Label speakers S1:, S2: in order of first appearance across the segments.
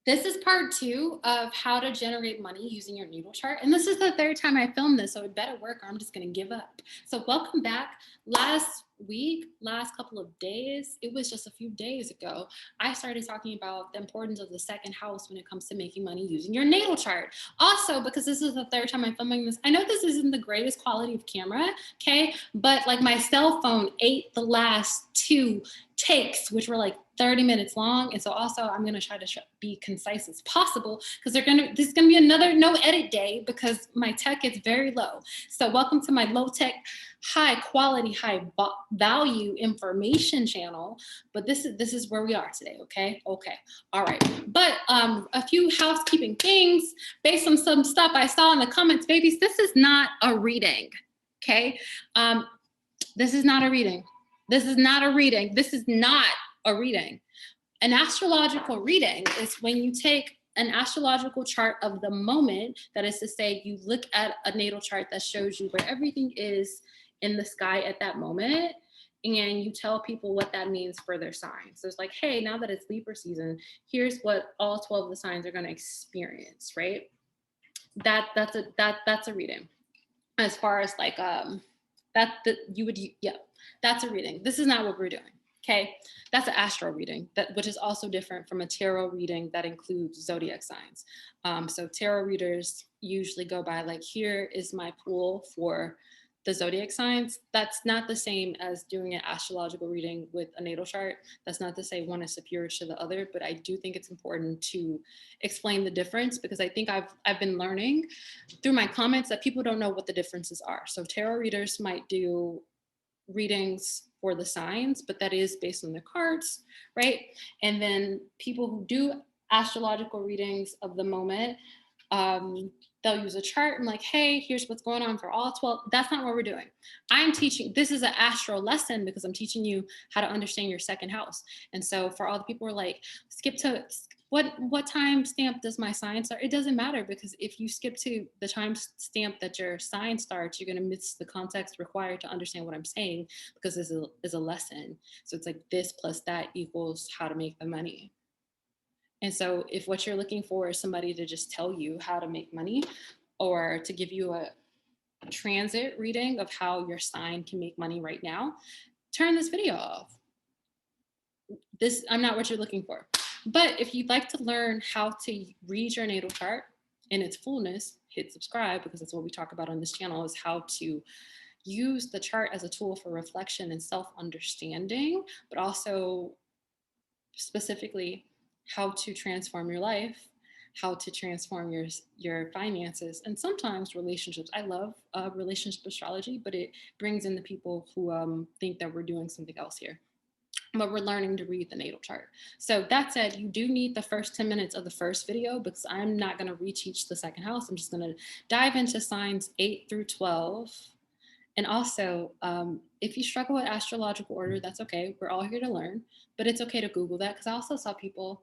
S1: This is part 2 of how to generate money using your natal chart. And this is the 3rd time I filmed this, so it better work or I'm just going to give up. So welcome back. Last couple of days, it was just a few days ago, I started talking about the importance of the 2nd house when it comes to making money using your natal chart. Also, because this is the 3rd time I'm filming this, I know this isn't the greatest quality of camera, okay? But like my cell phone ate the last 2 takes, which were like 30 minutes long. And so also I'm going to try to be concise as possible because this is going to be another no edit day because my tech is very low. So welcome to my low tech, high quality, high value information channel. But this is where we are today. Okay. All right. But a few housekeeping things based on some stuff I saw in the comments, babies. This is not a reading. Okay. This is not a reading. This is not a reading. This is not a reading. An astrological reading is when you take an astrological chart of the moment, that is to say, you look at a natal chart that shows you where everything is in the sky at that moment, and you tell people what that means for their signs. So it's like, hey, now that it's Libra season, here's what all 12 of the signs are going to experience, right? That's a reading. As far as like that's a reading. This is not what we're doing. Okay, that's an astro reading, which is also different from a tarot reading that includes zodiac signs. So tarot readers usually go by like, here is my pool for the zodiac signs. That's not the same as doing an astrological reading with a natal chart. That's not to say one is superior to the other, but I do think it's important to explain the difference because I think I've been learning through my comments that people don't know what the differences are. So tarot readers might do readings for the signs, but that is based on the cards, right? And then people who do astrological readings of the moment, they'll use a chart and like, hey, here's what's going on for all 12. That's not what we're doing. I'm teaching, this is an astro lesson because I'm teaching you how to understand your 2nd house. And so for all the people who are like, skip to, what time stamp does my sign start? It doesn't matter because if you skip to the time stamp that your sign starts, you're going to miss the context required to understand what I'm saying because this is a lesson. So it's like this plus that equals how to make the money. And so if what you're looking for is somebody to just tell you how to make money or to give you a transit reading of how your sign can make money right now, turn this video off. I'm not what you're looking for. But if you'd like to learn how to read your natal chart in its fullness, hit subscribe because that's what we talk about on this channel is how to use the chart as a tool for reflection and self-understanding, but also specifically how to transform your life, how to transform your finances, and sometimes relationships. I love relationship astrology, but it brings in the people who think that we're doing something else here. But we're learning to read the natal chart. So that said, you do need the first 10 minutes of the first video because I'm not going to reteach the 2nd house. I'm just going to dive into signs 8 through 12. And also, if you struggle with astrological order, that's okay. We're all here to learn, but it's okay to Google that because I also saw people,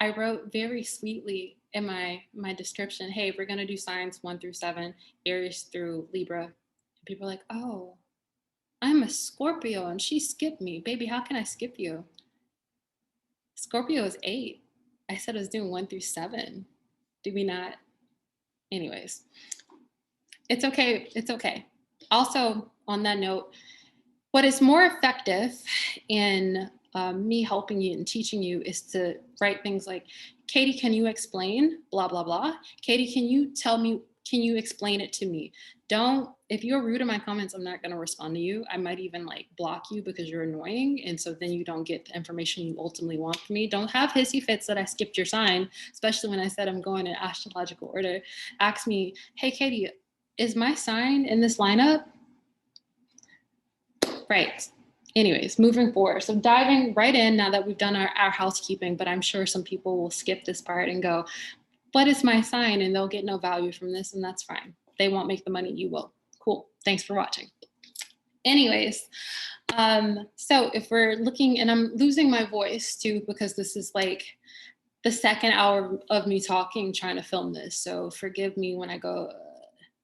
S1: I wrote very sweetly in my description, hey, we're going to do signs 1 through 7, Aries through Libra. And people are like, oh, I'm a Scorpio and she skipped me. Baby, how can I skip you? Scorpio is 8. I said I was doing 1 through 7. Did we not? Anyways, it's okay. It's okay. Also, on that note, what is more effective in me helping you and teaching you is to write things like, Kady, can you explain blah, blah, blah? Kady, can you explain it to me? If you're rude in my comments, I'm not going to respond to you. I might even like block you because you're annoying. And so then you don't get the information you ultimately want from me. Don't have hissy fits that I skipped your sign, especially when I said I'm going in astrological order. Ask me, hey, Kady, is my sign in this lineup? Right. Anyways, moving forward. So diving right in now that we've done our housekeeping, but I'm sure some people will skip this part and go, what is my sign? And they'll get no value from this, and that's fine. They won't make the money, you will. Cool. Thanks for watching. Anyways, so if we're looking, and I'm losing my voice too, because this is like the 2nd hour of me talking, trying to film this. So forgive me when I go,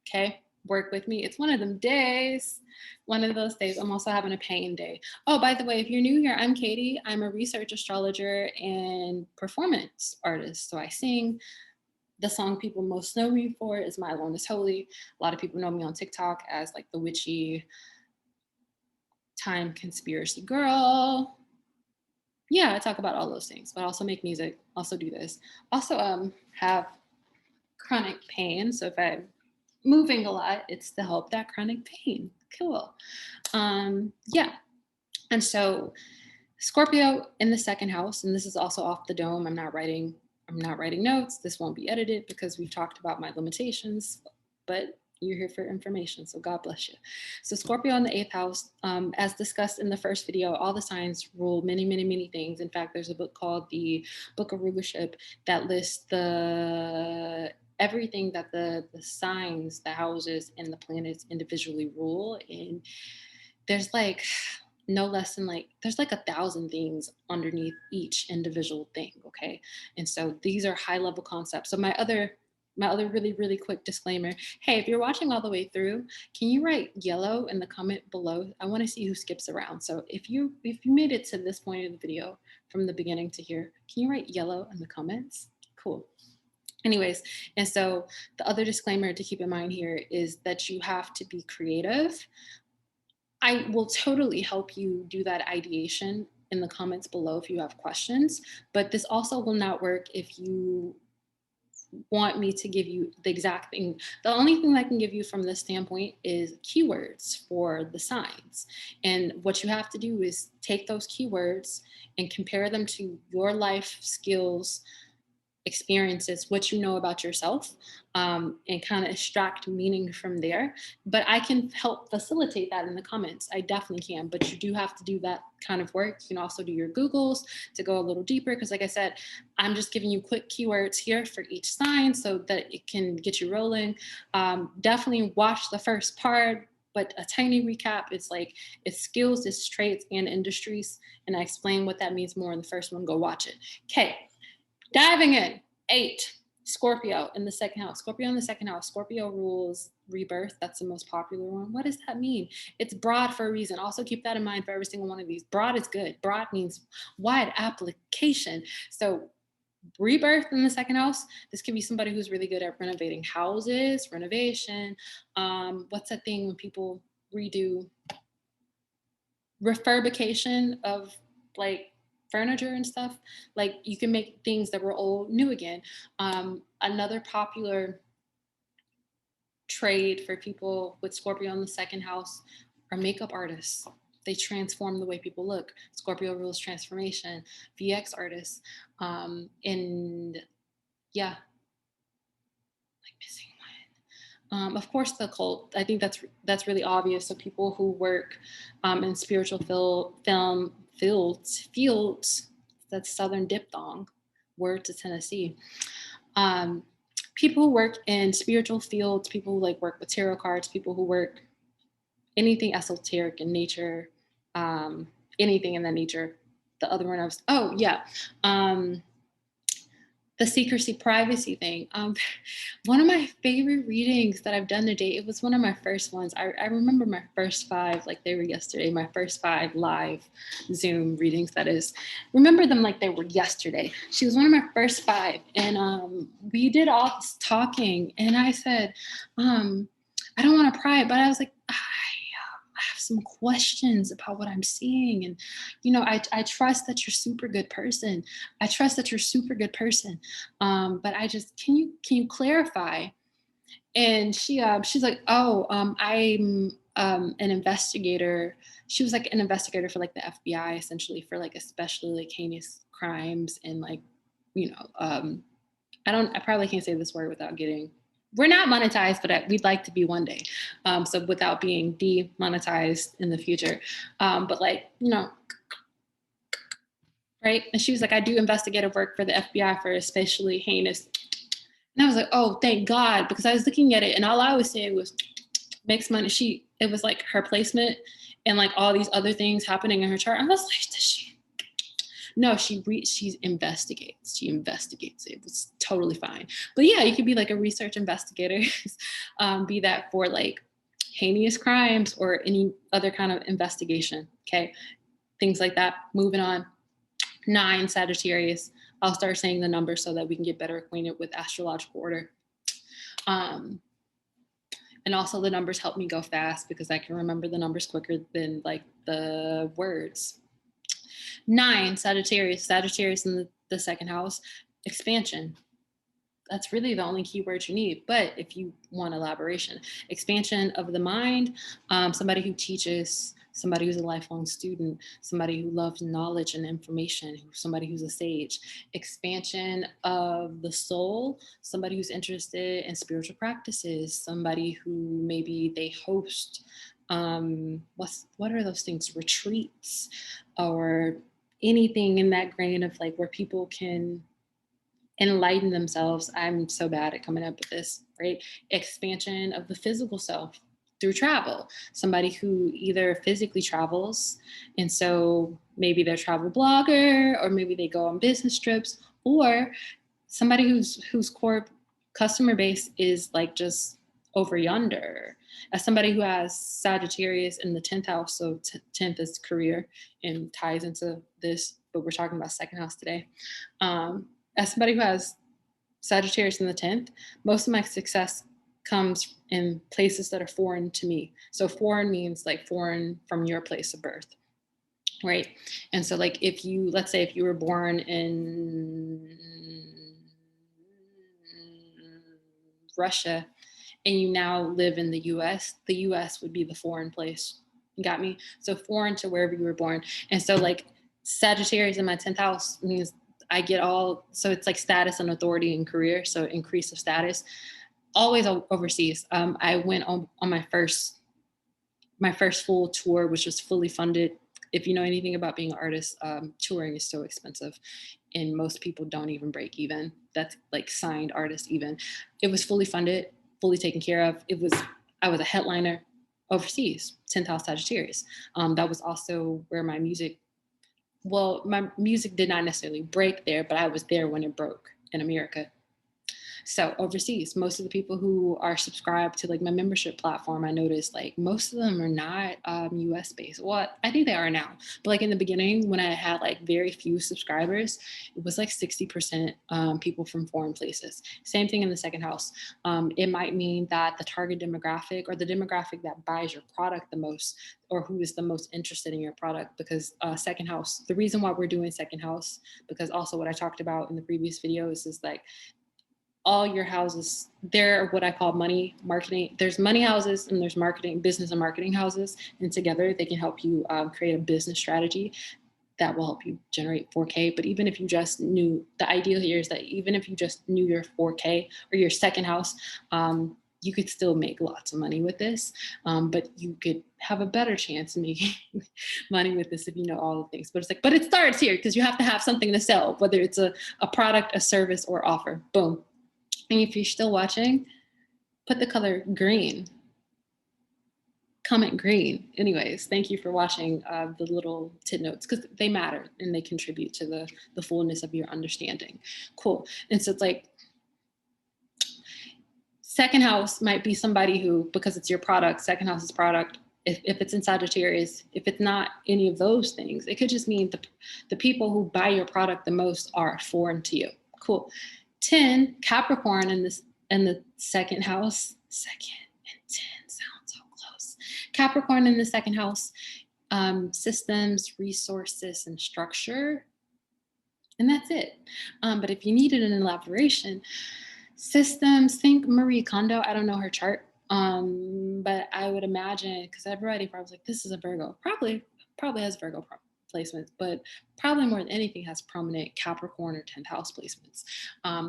S1: okay? work with me. It's one of them days, one of those days. I'm also having a pain day. Oh, by the way, if you're new here, I'm Kady. I'm a research astrologer and performance artist. So I sing. The song people most know me for is My Alone is Holy. A lot of people know me on TikTok as like the witchy time conspiracy girl. Yeah, I talk about all those things, but I also make music, also do this. Also have chronic pain. So if I'm moving a lot, it's to help that chronic pain. Cool. Yeah. And so Scorpio in the second house, and this is also off the dome. I'm not writing notes. This won't be edited because we've talked about my limitations, but you're here for information. So God bless you. So Scorpio in the 8th house, as discussed in the first video, all the signs rule many, many, many things. In fact, there's a book called The Book of Rulership that lists everything that the signs, the houses, and the planets individually rule. And there's like no less than there's like 1,000 things underneath each individual thing. Okay. And so these are high level concepts. So my other really, really quick disclaimer. Hey, if you're watching all the way through, can you write yellow in the comment below? I want to see who skips around. So if you made it to this point of the video from the beginning to here, can you write yellow in the comments? Cool. Anyways, and so the other disclaimer to keep in mind here is that you have to be creative. I will totally help you do that ideation in the comments below if you have questions, but this also will not work if you want me to give you the exact thing. The only thing I can give you from this standpoint is keywords for the signs. And what you have to do is take those keywords and compare them to your life skills, experiences, what you know about yourself, and kind of extract meaning from there. But I can help facilitate that in the comments. I definitely can, but you do have to do that kind of work. You can also do your Googles to go a little deeper, because like I said, I'm just giving you quick keywords here for each sign so that it can get you rolling. Definitely watch the first part, but a tiny recap. It's skills, it's traits, and industries. And I explain what that means more in the first one. Go watch it. Okay. Diving in, 8, Scorpio in the second house. Scorpio in the second house. Scorpio rules rebirth. That's the most popular one. What does that mean? It's broad for a reason. Also keep that in mind for every single one of these. Broad is good. Broad means wide application. So rebirth in the second house, this could be somebody who's really good at renovating houses, renovation. What's that thing when people redo refurbication of furniture and stuff? Like you can make things that were old new again. Another popular trade for people with Scorpio in the second house are makeup artists. They transform the way people look. Scorpio rules transformation. VX artists. And yeah, missing one. Of course, the occult. I think that's really obvious. So people who work in spiritual film fields, that's Southern diphthong, word to Tennessee. People who work in spiritual fields, people who work with tarot cards, people who work anything esoteric in nature, anything in that nature. The other one the secrecy privacy thing. One of my favorite readings that I've done to date, it was one of my first ones. I remember my first 5, like they were yesterday, my first 5 live Zoom readings, that is. Remember them like they were yesterday. She was one of my first 5. And we did all this talking. And I said, I don't want to pry, but I was like, I have some questions about what I'm seeing. And, I trust that you're a super good person. But I just, can you clarify? And she's like, I'm an investigator. She was like an investigator for like the FBI, essentially, for like especially like heinous crimes. And I probably can't say this word without we're not monetized, but we'd like to be one day. So without being demonetized in the future. But right. And she was like, I do investigative work for the FBI for especially heinous. And I was like, oh, thank God, because I was looking at it and all I was saying was makes money. It was like her placement and like all these other things happening in her chart. I was like, No, she investigates. She investigates it. It's totally fine. But yeah, you could be like a research investigator, be that for like heinous crimes or any other kind of investigation. Okay, things like that. Moving on. 9, Sagittarius. I'll start saying the numbers so that we can get better acquainted with astrological order. And also the numbers help me go fast because I can remember the numbers quicker than like the words. 9, Sagittarius. Sagittarius in the second house. Expansion. That's really the only keyword you need. But if you want elaboration, expansion of the mind, somebody who teaches, somebody who's a lifelong student, somebody who loves knowledge and information, somebody who's a sage, expansion of the soul, somebody who's interested in spiritual practices, somebody who maybe they host, what are those things, retreats or anything in that grain of like where people can enlighten themselves. I'm so bad at coming up with this, right? Expansion of the physical self through travel. Somebody who either physically travels, and so maybe they're a travel blogger, or maybe they go on business trips, or somebody whose core customer base is like just over yonder. As somebody who has Sagittarius in the 10th house, so 10th is career and ties into this, but we're talking about second house today. As somebody who has Sagittarius in the 10th, most of my success comes in places that are foreign to me. So foreign means like foreign from your place of birth, right? And so like if you, let's say if you were born in Russia and you now live in the US would be the foreign place. You got me? So foreign to wherever you were born. And so like Sagittarius in my 10th house means I get all, so it's like status and authority and career. So increase of status, always overseas. I went on my first full tour, which was fully funded. If you know anything about being an artist, touring is so expensive and most people don't even break even. That's like signed artists even. It was fully funded, fully taken care of. I was a headliner overseas, 10th house Sagittarius. That was also where my music did not necessarily break there, but I was there when it broke in America. So overseas, most of the people who are subscribed to like my membership platform, I noticed like most of them are not US based. Well, I think they are now, but like in the beginning when I had like very few subscribers, it was like 60% people from foreign places. Same thing in the second house. It might mean that the target demographic or the demographic that buys your product the most or who is the most interested in your product, because second house, the reason why we're doing second house, because also what I talked about in the previous videos is like all your houses, they're what I call money marketing. There's money houses and there's business and marketing houses. And together they can help you create a business strategy that will help you generate 4K. But even if you just knew, the ideal here is that even if you just knew your 4K or your second house, you could still make lots of money with this. But you could have a better chance of making money with this if you know all the things. But it's like, but it starts here because you have to have something to sell, whether it's a product, a service, or offer. Boom. And if you're still watching, put the color green. Comment green. Anyways, thank you for watching the little tit notes because they matter and they contribute to the fullness of your understanding. Cool. And so it's like second house might be somebody who, because it's your product, second house is product. If it's in Sagittarius, if it's not any of those things, it could just mean the people who buy your product the most are foreign to you. Cool. 10, Capricorn in the second house. Second and 10 sound so close. Capricorn in the second house, systems, resources, and structure. And that's it. But if you needed an elaboration, systems, think Marie Kondo. I don't know her chart. But I would imagine, because everybody probably was like, this is a Virgo. Probably has Virgo placements, but probably more than anything has prominent Capricorn or 10th house placements,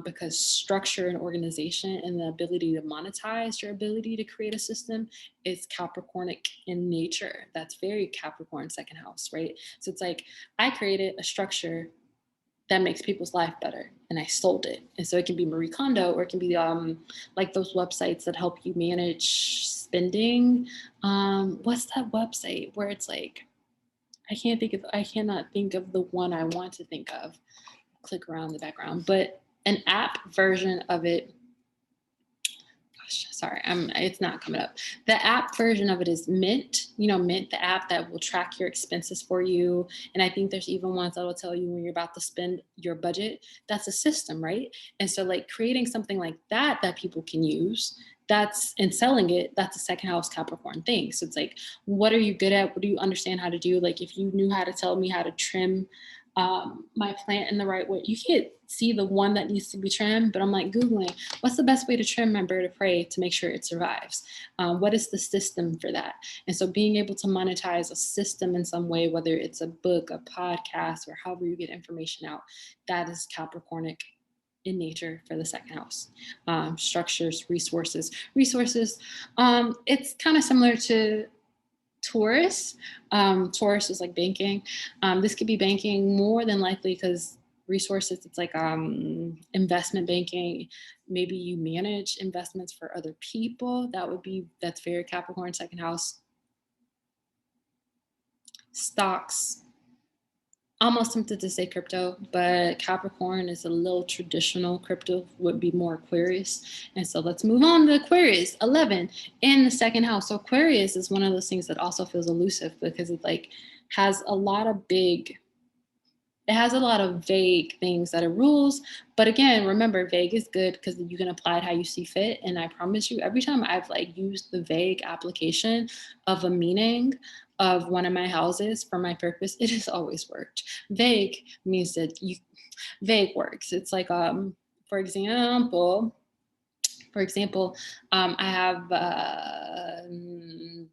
S1: because structure and organization and the ability to monetize your ability to create a system is Capricornic in nature. That's very Capricorn second house, right? So it's like I created a structure that makes people's life better and I sold it. And so it can be Marie Kondo, or it can be like those websites that help you manage spending. What's that website where it's like I cannot think of the one I want to think of. Click around the background, but an app version of it. Sorry, it's not coming up. The app version of it is Mint. You know, Mint, the app that will track your expenses for you. And I think there's even ones that will tell you when you're about to spend your budget. That's a system, right? And so like creating something like that people can use, and selling it, that's a second house Capricorn thing. So it's like, what are you good at? What do you understand how to do? Like if you knew how to tell me how to trim my plant in the right way. You can't see the one that needs to be trimmed, but I'm like Googling, what's the best way to trim my bird of prey to make sure it survives? What is the system for that? And so being able to monetize a system in some way, whether it's a book, a podcast, or however you get information out, that is Capricornic in nature for the second house. Structures, resources. It's kind of similar to Taurus. Taurus is like banking. This could be banking more than likely because resources, it's like investment banking. Maybe you manage investments for other people. That's very Capricorn second house. Stocks. Almost tempted to say crypto, but Capricorn is a little traditional. Crypto would be more Aquarius. And so let's move on to Aquarius, 11 in the second house. So Aquarius is one of those things that also feels elusive because it like has a lot of vague things that it rules. But again, remember, vague is good because you can apply it how you see fit. And I promise you, every time I've like used the vague application of a meaning of one of my houses for my purpose, it has always worked. Vague means that vague works. It's like, for example, I have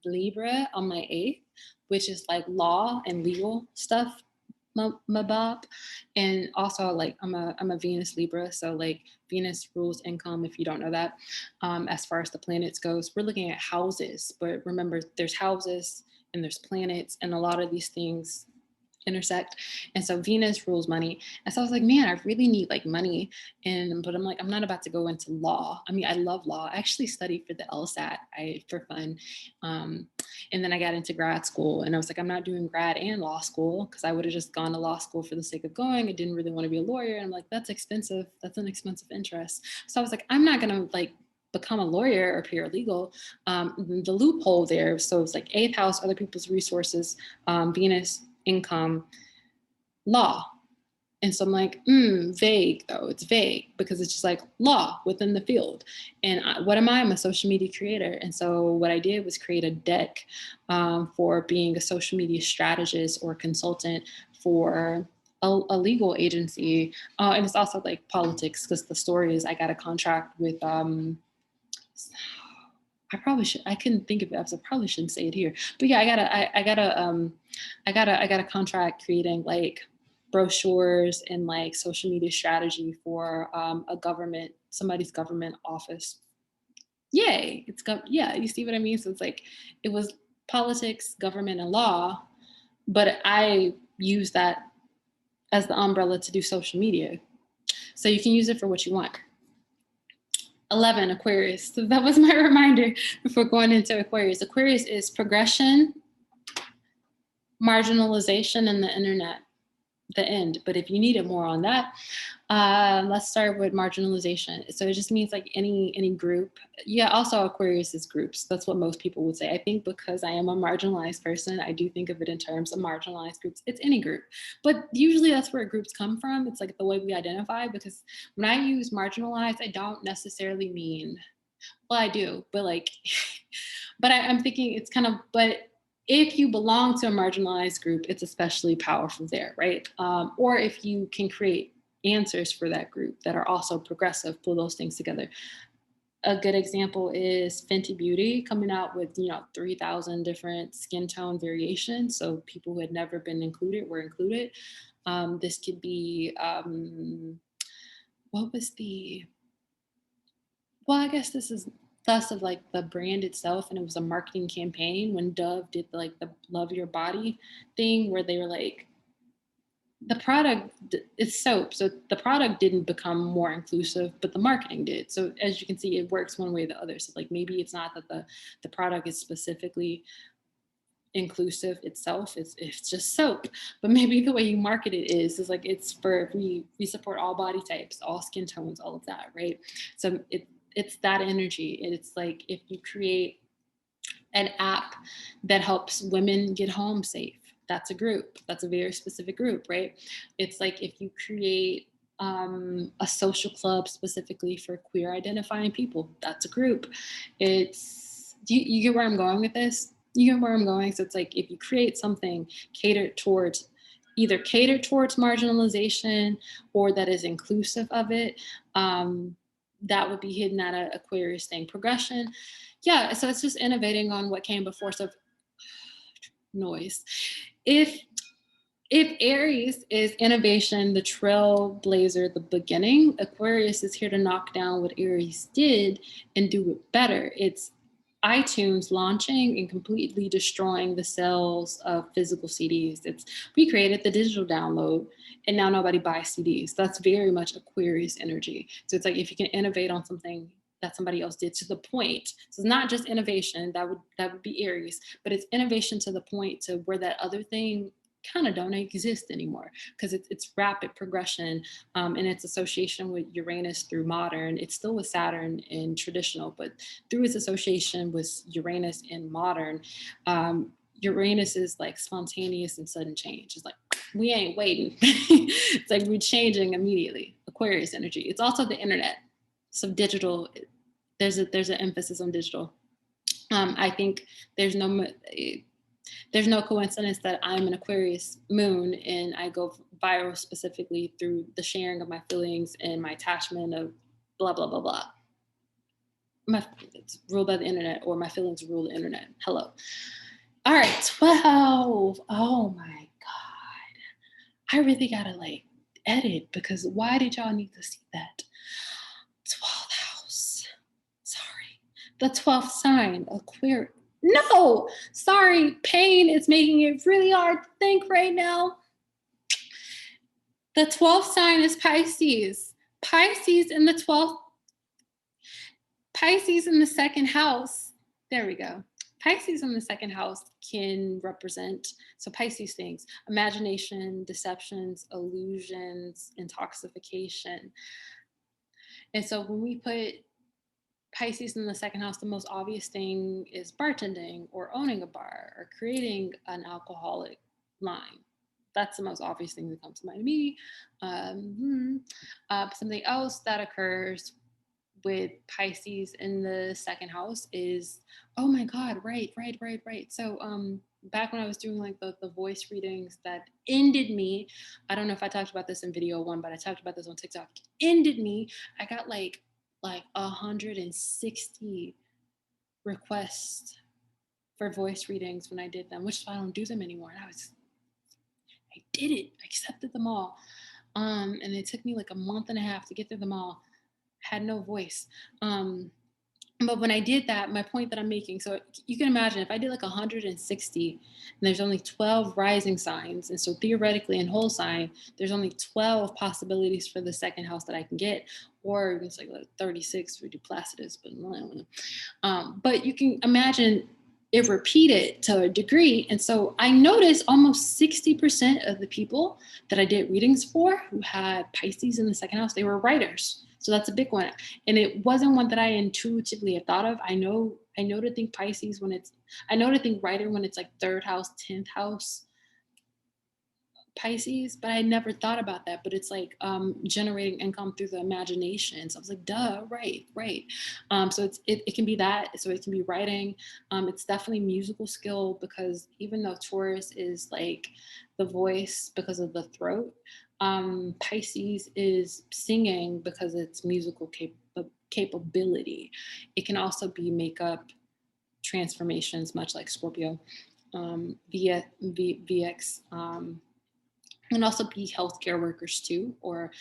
S1: Libra on my 8th, which is like law and legal stuff. Mabob. And also like I'm a Venus Libra, so like Venus rules income, if you don't know that. As far as the planets goes, we're looking at houses, but remember there's houses and there's planets, and a lot of these things intersect. And so Venus rules money. And so I was like, man, I really need like money. But I'm like, I'm not about to go into law. I mean, I love law. I actually studied for the LSAT for fun. And then I got into grad school and I was like, I'm not doing grad and law school because I would have just gone to law school for the sake of going. I didn't really want to be a lawyer. And I'm like, that's expensive. That's an expensive interest. So I was like, I'm not going to like become a lawyer or paralegal. The loophole there. So it's like 8th house, other people's resources, Venus, income, law. And so I'm like, vague though. It's vague because it's just like law within the field. And what am I? I'm a social media creator. And so what I did was create a deck for being a social media strategist or consultant for a legal agency. And it's also like politics because the story is I got a contract with, I couldn't think of it. I probably shouldn't say it here. But yeah, I got a contract creating like brochures and like social media strategy for somebody's government office. Yay! Yeah, you see what I mean? So it's like it was politics, government, and law, but I use that as the umbrella to do social media. So you can use it for what you want. 11, Aquarius. So that was my reminder before going into Aquarius. Aquarius is progression, marginalization, and the internet, the end. But if you needed more on that, let's start with marginalization. So it just means like any group. Yeah, also Aquarius is groups. That's what most people would say. I think because I am a marginalized person, I do think of it in terms of marginalized groups. It's any group. But usually that's where groups come from. It's like the way we identify, because when I use marginalized, I don't necessarily mean, well, I do, but like, but I'm thinking it's kind of, but if you belong to a marginalized group, it's especially powerful there, right? Or if you can create answers for that group that are also progressive, pull those things together. A good example is Fenty Beauty coming out with 3,000 different skin tone variations. So people who had never been included were included. This could be, what was the, well, I guess this is less of like the brand itself, and it was a marketing campaign when Dove did like the Love Your Body thing where they were like, the product, it's soap, so the product didn't become more inclusive, but the marketing did. So as you can see, it works one way or the other. So like maybe it's not that the product is specifically inclusive itself. It's just soap, but maybe the way you market it is like it's for we support all body types, all skin tones, all of that, right? So it's that energy. And it's like if you create an app that helps women get home safe, that's a group. That's a very specific group, right? It's like if you create a social club specifically for queer identifying people, that's a group. It's you get where I'm going with this? You get where I'm going? So it's like if you create something catered towards marginalization or that is inclusive of it, that would be hidden at a Aquarius thing. Progression, yeah. So it's just innovating on what came before. So noise. If Aries is innovation, the trailblazer, the beginning, Aquarius is here to knock down what Aries did and do it better. It's iTunes launching and completely destroying the sales of physical CDs. We created the digital download and now nobody buys CDs. That's very much Aquarius energy. So it's like if you can innovate on something that somebody else did to the point. So it's not just innovation, that would be Aries, but it's innovation to the point to where that other thing kind of don't exist anymore because it's rapid progression, and its association with Uranus through modern. It's still with Saturn in traditional, but through its association with Uranus in modern, Uranus is like spontaneous and sudden change. It's like we ain't waiting. It's like we're changing immediately. Aquarius energy. It's also the internet. So digital, there's an emphasis on digital. I think there's no coincidence that I'm an Aquarius moon and I go viral specifically through the sharing of my feelings and my attachment of blah, blah, blah, blah. It's ruled by the internet, or my feelings rule the internet. Hello. All right, 12. Oh my God. I really gotta edit because why did y'all need to see that? 12th house. Sorry. The 12th sign, Aquarius. No, sorry, pain is making it really hard to think right now. The 12th sign is Pisces. Pisces in the 12th, Pisces in the second house. There we go. Pisces in the second house can represent, so Pisces things, imagination, deceptions, illusions, intoxication. And so when we put Pisces in the second house, the most obvious thing is bartending or owning a bar or creating an alcoholic line. That's the most obvious thing that comes to mind to me. Something else that occurs with Pisces in the second house is, oh my God, right. So back when I was doing the voice readings that ended me, I don't know if I talked about this in video one, but I talked about this on TikTok, ended me. I got like 160 requests for voice readings when I did them, which is why I don't do them anymore. And I did it. I accepted them all. And it took me like a month and a half to get through them all. Had no voice. But when I did that, my point that I'm making, so you can imagine if I did like 160 and there's only 12 rising signs. And so theoretically in whole sign, there's only 12 possibilities for the second house that I can get, or it's like 36 for Duplacidus, but I don't know. But you can imagine it repeated to a degree. And so I noticed almost 60% of the people that I did readings for who had Pisces in the second house, they were writers. So that's a big one. And it wasn't one that I intuitively had thought of. I know to think Pisces I know to think writer when it's like third house, 10th house Pisces, but I never thought about that. But it's like generating income through the imagination. So I was like, duh, right. So it can be that. So it can be writing. It's definitely musical skill, because even though Taurus is like the voice because of the throat, Pisces is singing because it's musical capability. It can also be makeup transformations, much like Scorpio, VX, and also be healthcare workers too, or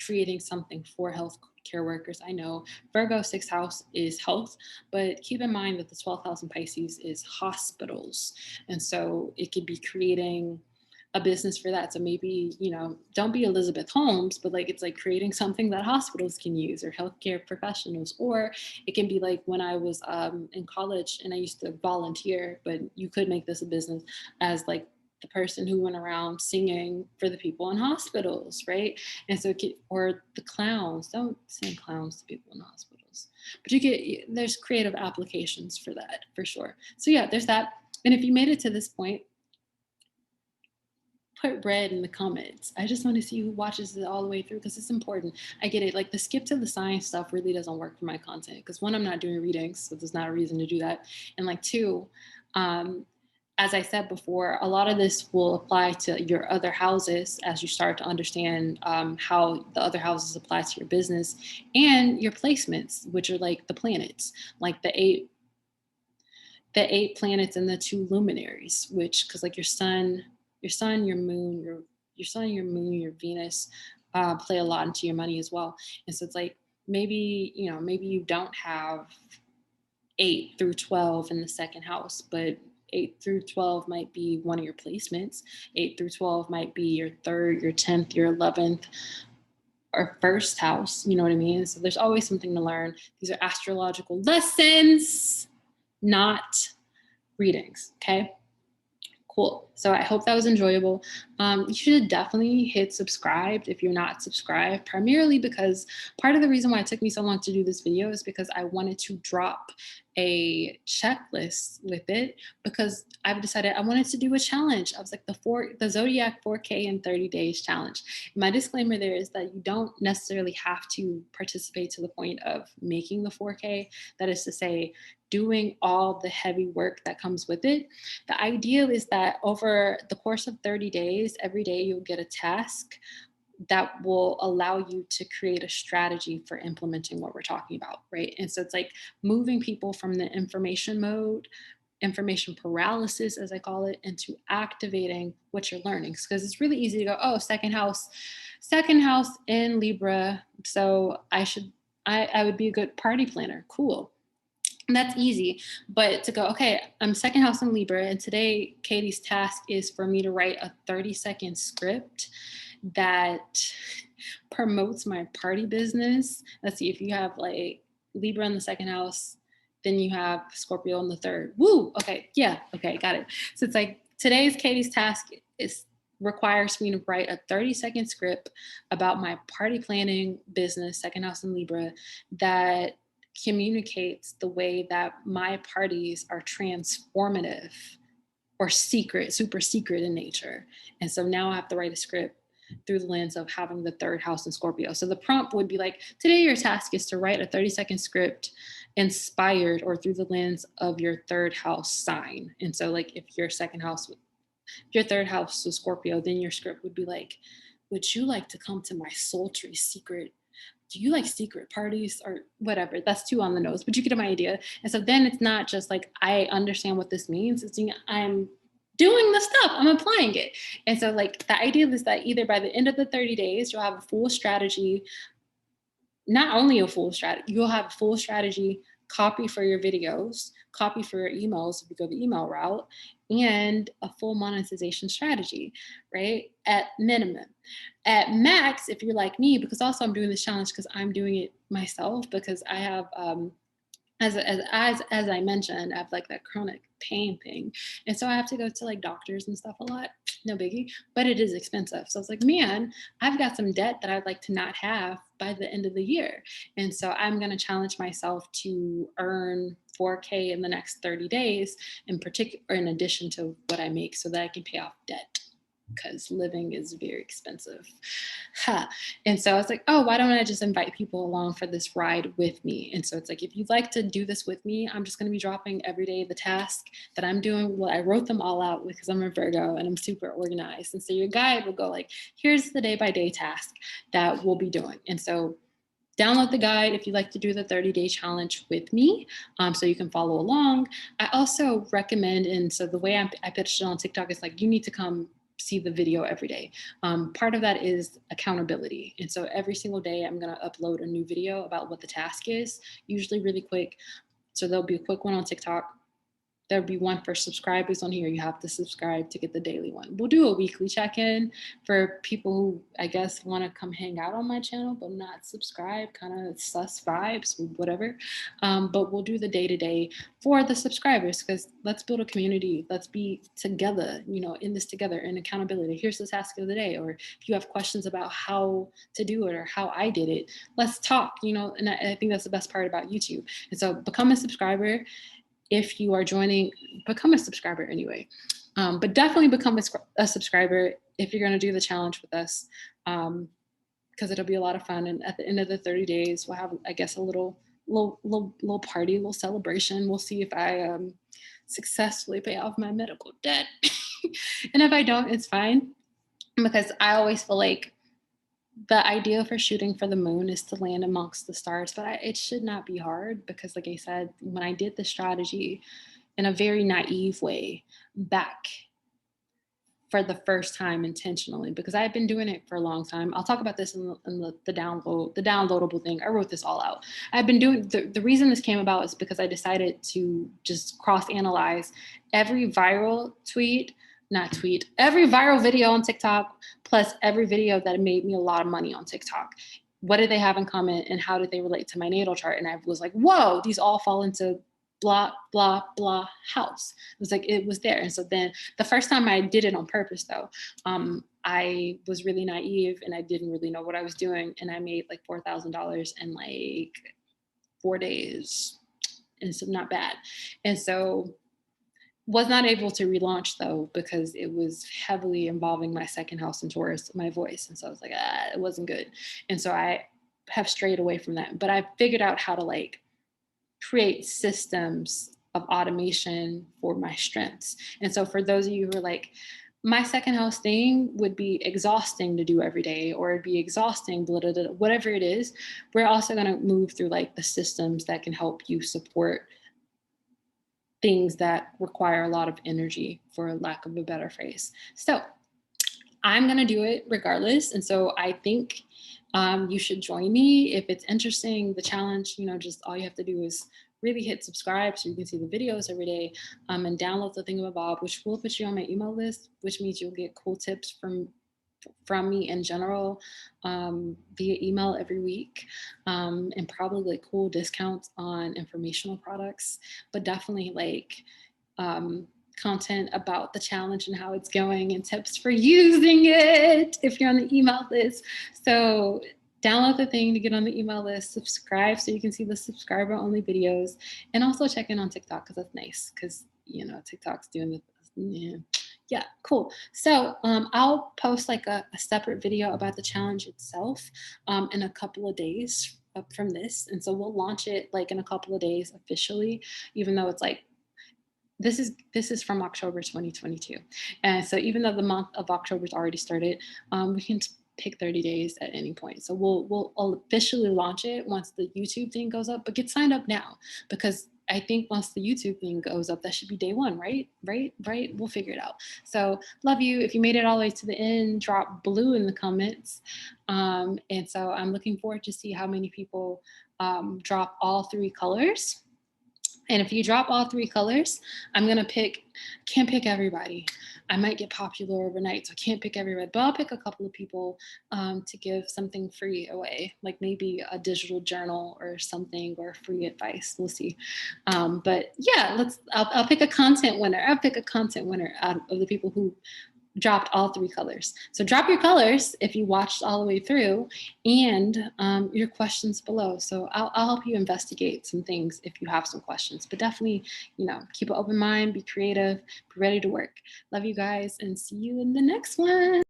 S1: creating something for healthcare workers. I know Virgo 6th house is health, but keep in mind that the 12th house in Pisces is hospitals. And so it could be creating a business for that. So maybe, you know, don't be Elizabeth Holmes, but like it's like creating something that hospitals can use or healthcare professionals. Or it can be like when I was in college and I used to volunteer, but you could make this a business as like the person who went around singing for the people in hospitals, right? And so, or the clowns, don't sing clowns to people in hospitals, but there's creative applications for that for sure. So yeah, there's that. And if you made it to this point, put red in the comments. I just want to see who watches it all the way through because it's important. I get it. Like the skip to the science stuff really doesn't work for my content because one, I'm not doing readings, so there's not a reason to do that. And like two, as I said before, a lot of this will apply to your other houses as you start to understand how the other houses apply to your business and your placements, which are like the planets, like the eight planets and the two luminaries, which, because like your sun, your moon, your Venus play a lot into your money as well. And so it's like maybe you don't have 8 through 12 in the second house, but 8 through 12 might be one of your placements. 8 through 12 might be your third, your 10th, your 11th, or first house. You know what I mean? So there's always something to learn. These are astrological lessons, not readings. Okay. Cool. So I hope that was enjoyable. You should definitely hit subscribe if you're not subscribed, primarily because part of the reason why it took me so long to do this video is because I wanted to drop a checklist with it because I've decided I wanted to do a challenge. I was like the Zodiac 4K in 30 days challenge. My disclaimer there is that you don't necessarily have to participate to the point of making the 4K. That is to say, doing all the heavy work that comes with it. The idea is that over the course of 30 days, every day you'll get a task that will allow you to create a strategy for implementing what we're talking about, right? And so it's like moving people from the information mode, information paralysis, as I call it, into activating what you're learning. Because it's really easy to go, oh, second house in Libra. So I would be a good party planner. Cool. And that's easy. But to go, okay, I'm second house in Libra, and today Kady's task is for me to write a 30-second script that promotes my party business. Let's see, if you have like Libra in the second house, then you have Scorpio in the third. Woo! Okay, yeah, okay, got it. So it's like today's Kady's task requires me to write a 30-second script about my party planning business, second house in Libra, that communicates the way that my parties are transformative or secret, super secret in nature. And so now I have to write a script through the lens of having the third house in Scorpio. So the prompt would be like, today your task is to write a 30-second script inspired or through the lens of your third house sign. And so like if your third house was Scorpio, then your script would be like, would you like to come to my sultry secret? Do you like secret parties or whatever? That's too on the nose, but you get my idea. And so then it's not just like, I understand what this means. It's I'm doing the stuff, I'm applying it. And so like the idea is that either by the end of the 30 days, you'll have a full strategy, not only a full strategy, you'll have a full strategy copy for your videos, copy for your emails if you go the email route, and a full monetization strategy, right? At minimum. At max, if you're like me, because also I'm doing this challenge because I'm doing it myself, because I have as I mentioned, I have like that chronic pain thing. And so I have to go to like doctors and stuff a lot. No biggie, but it is expensive. So I was like, man, I've got some debt that I'd like to not have by the end of the year. And so I'm going to challenge myself to earn 4K in the next 30 days, in particular, in addition to what I make, so that I can pay off debt, because living is very expensive. And so I was like, oh, why don't I just invite people along for this ride with me? And so it's like, if you'd like to do this with me, I'm just going to be dropping every day the task that I'm doing. Well, I wrote them all out because I'm a Virgo and I'm super organized. And so your guide will go like, here's the day-by-day task that we'll be doing. And so download the guide if you'd like to do the 30-day challenge with me, so you can follow along. I also recommend, and so the way I pitched it on TikTok is like, you need to come see the video every day. Part of that is accountability. And so every single day I'm going to upload a new video about what the task is, usually really quick. So there'll be a quick one on TikTok, there'll be one for subscribers on here. You have to subscribe to get the daily one. We'll do a weekly check-in for people who, I guess, want to come hang out on my channel but not subscribe, kind of sus vibes, whatever. But we'll do the day-to-day for the subscribers, because let's build a community. Let's be together, you know, in this together, in accountability. Here's the task of the day. Or if you have questions about how to do it or how I did it, let's talk, you know. And I think that's the best part about YouTube. And so become a subscriber. If you are joining, become a subscriber anyway. But definitely become a subscriber if you're going to do the challenge with us, because it'll be a lot of fun. And at the end of the 30 days, we'll have, I guess, a little party, little celebration. We'll see if I successfully pay off my medical debt. And if I don't, it's fine, because I always feel like the idea for shooting for the moon is to land amongst the stars, but it should not be hard, because like I said, when I did the strategy in a very naive way back for the first time intentionally, because I've been doing it for a long time. I'll talk about this in the downloadable thing. I wrote this all out. I've been doing, the reason this came about is because I decided to just cross-analyze every viral every viral video on TikTok, plus every video that made me a lot of money on TikTok. What did they have in common, and how did they relate to my natal chart? And I was like, whoa, these all fall into blah, blah, blah house. It was like, it was there. And so then the first time I did it on purpose though, I was really naive and I didn't really know what I was doing. And I made like $4,000 in like 4 days. And so not bad. And so was not able to relaunch though, because it was heavily involving my second house in Taurus, my voice. And so I was like, it wasn't good. And so I have strayed away from that, but I figured out how to like create systems of automation for my strengths. And so for those of you who are like, my second house thing would be exhausting to do every day, or it'd be exhausting, blah, blah, blah, whatever it is, we're also going to move through like the systems that can help you support things that require a lot of energy, for lack of a better phrase. So I'm going to do it regardless. And so I think you should join me if it's interesting. The challenge, you know, just all you have to do is really hit subscribe so you can see the videos every day, and download the thingamabob, which will put you on my email list, which means you'll get cool tips from me in general via email every week, and probably like cool discounts on informational products, but definitely like content about the challenge and how it's going, and tips for using it if you're on the email list. So download the thing to get on the email list, subscribe so you can see the subscriber only videos, and also check in on TikTok, because that's nice, because you know TikTok's doing the yeah, cool. So I'll post like a separate video about the challenge itself in a couple of days from this. And so we'll launch it like in a couple of days officially, even though it's like, this is from October 2022. And so even though the month of October's already started, we can pick 30 days at any point. So we'll officially launch it once the YouTube thing goes up, but get signed up now, because I think once the YouTube thing goes up, that should be day one, right? We'll figure it out. So love you. If you made it all the way to the end, drop blue in the comments. And so I'm looking forward to see how many people drop all 3 colors. And if you drop all 3 colors, I'm going to can't pick everybody. I might get popular overnight, so I can't pick everybody, but I'll pick a couple of people to give something free away, like maybe a digital journal or something, or free advice. We'll see. But yeah, I'll pick a content winner. I'll pick a content winner out of the people who dropped all 3 colors. So drop your colors if you watched all the way through, and your questions below. So I'll help you investigate some things if you have some questions, but definitely, you know, keep an open mind, be creative, be ready to work. Love you guys, and see you in the next one.